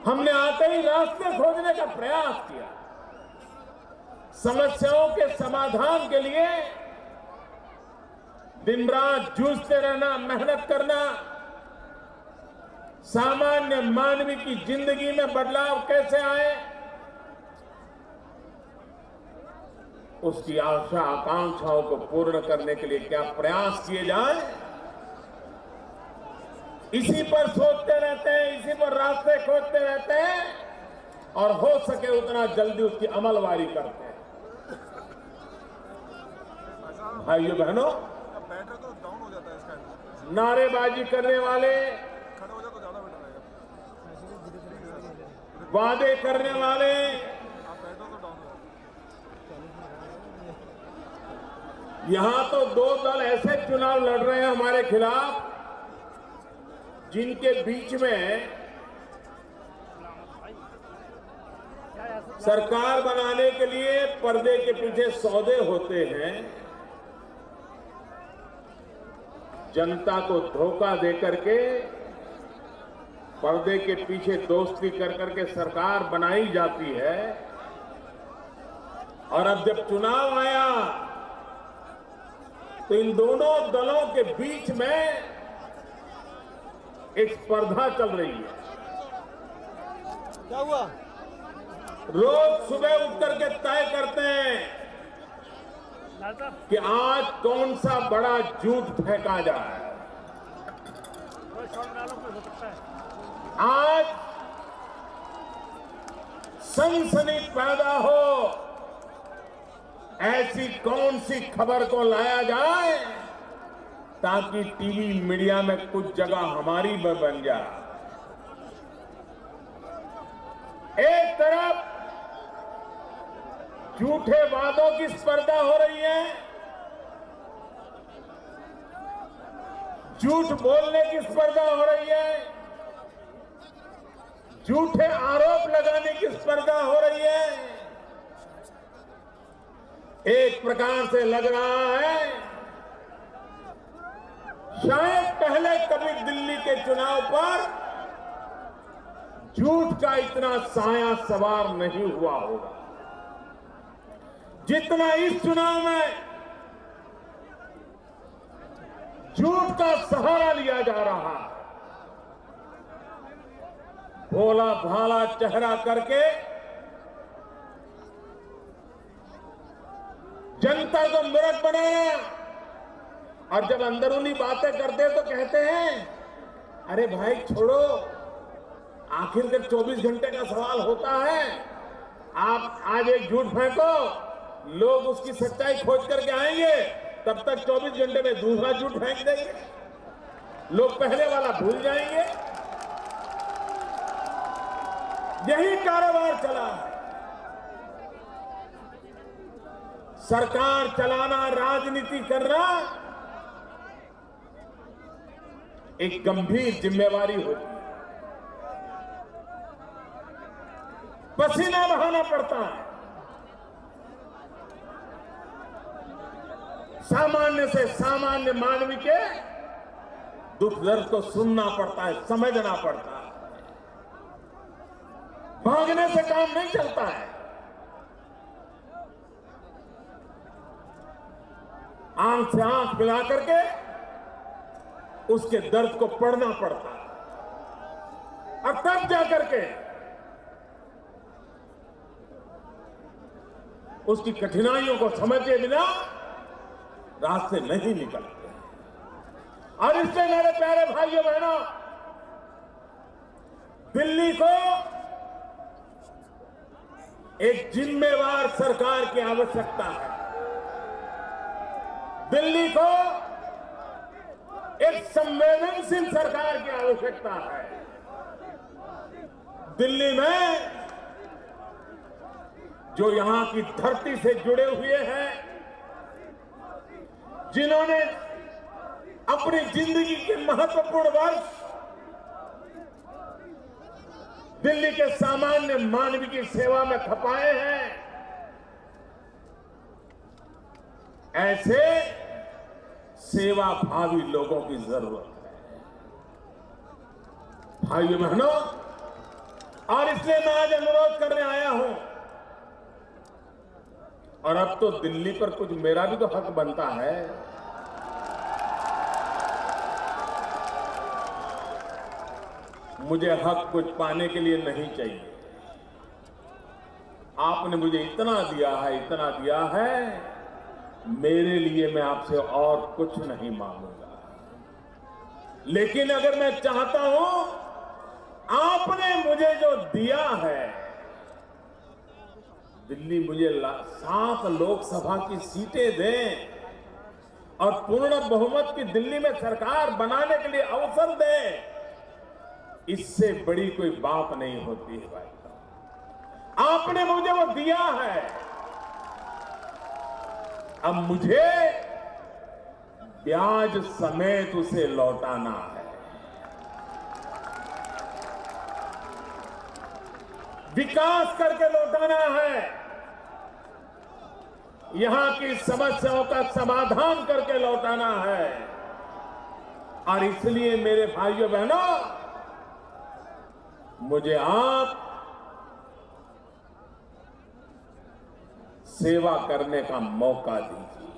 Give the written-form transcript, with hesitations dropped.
हमने आते ही रास्ते खोजने का प्रयास किया, समस्याओं के समाधान के लिए दिन रात जूझते रहना, मेहनत करना, सामान्य मानवी की जिंदगी में बदलाव कैसे आए, उसकी आशा आकांक्षाओं को पूर्ण करने के लिए क्या प्रयास किए जाए, इसी पर सोचते रहते हैं, इसी पर रास्ते खोजते रहते हैं और हो सके उतना जल्दी उसकी अमलवारी करते हैं। भाइयों बहनों, बैटरी तो डाउन हो जाता है इसका, नारेबाजी करने वाले, खड़े हो जाए तो ज्यादा बेटर रहेगा। वादे करने वाले, आप बैटरी तो डाउन हो जाता। यहां तो दो दल ऐसे चुनाव लड़ रहे हैं हमारे खिलाफ जिनके बीच में सरकार बनाने के लिए पर्दे के पीछे सौदे होते हैं, जनता को धोखा देकर के पर्दे के पीछे दोस्ती कर करके सरकार बनाई जाती है। और अब जब चुनाव आया तो इन दोनों दलों के बीच में एक स्पर्धा चल रही है। क्या हुआ? रोज सुबह उठ करके तय करते हैं कि आज कौन सा बड़ा झूठ फेंका जाए, आज सनसनी पैदा हो, ऐसी कौन सी खबर को लाया जाए ताकि टीवी मीडिया में कुछ जगह हमारी में बन जाए। एक तरफ झूठे वादों की स्पर्धा हो रही है, झूठ बोलने की स्पर्धा हो रही है, झूठे आरोप लगाने की स्पर्धा हो रही है। एक प्रकार से लग रहा है शायद पहले कभी दिल्ली के चुनाव पर झूठ का इतना साया सवार नहीं हुआ होगा जितना इस चुनाव में झूठ का सहारा लिया जा रहा है। भोला भाला चेहरा करके जनता को मूर्ख बनाया और जब अंदरूनी बातें करते तो कहते हैं अरे भाई छोड़ो, आखिर तक 24 घंटे का सवाल होता है, आप आज एक झूठ फेंको, लोग उसकी सच्चाई खोज करके आएंगे, तब तक 24 घंटे में दूसरा झूठ फेंक देंगे, लोग पहले वाला भूल जाएंगे। यही कारोबार चला है। सरकार चलाना, राजनीति करना एक गंभीर जिम्मेवारी होती है, पसीना बहाना पड़ता है, सामान्य से सामान्य मानवी के दुख दर्द को सुनना पड़ता है, समझना पड़ता है। भागने से काम नहीं चलता है। आंख से आंख मिला करके उसके दर्द को पढ़ना पड़ता है और तब जाकर के उसकी कठिनाइयों को समझे बिना रास्ते नहीं निकलते। और इसलिए मेरे प्यारे भाइयों बहनों, दिल्ली को एक जिम्मेवार सरकार की आवश्यकता है। दिल्ली को एक संवेदनशील सरकार की आवश्यकता है। दिल्ली में जो यहां की धरती से जुड़े हुए हैं, जिन्होंने अपनी जिंदगी के महत्वपूर्ण वर्ष दिल्ली के सामान्य मानव की सेवा में खपाए हैं, ऐसे सेवा भावी लोगों की जरूरत है। भाइयों बहनों, और इसलिए मैं आज अनुरोध करने आया हूं, और अब तो दिल्ली पर कुछ मेरा भी तो हक बनता है। मुझे हक कुछ पाने के लिए नहीं चाहिए। आपने मुझे इतना दिया है, मेरे लिए मैं आपसे और कुछ नहीं मांगूंगा। लेकिन अगर मैं चाहता हूं, आपने मुझे जो दिया है, दिल्ली मुझे 7 लोकसभा की सीटें दें और पूर्ण बहुमत की दिल्ली में सरकार बनाने के लिए अवसर दें, इससे बड़ी कोई बात नहीं होती है भाई। आपने मुझे वो दिया है, अब मुझे ब्याज समेत उसे लौटाना है। विकास करके लौटाना है। यहां की समस्याओं का समाधान करके लौटाना है। और इसलिए मेरे भाइयों बहनों, मुझे आप सेवा करने का मौका दीजिए।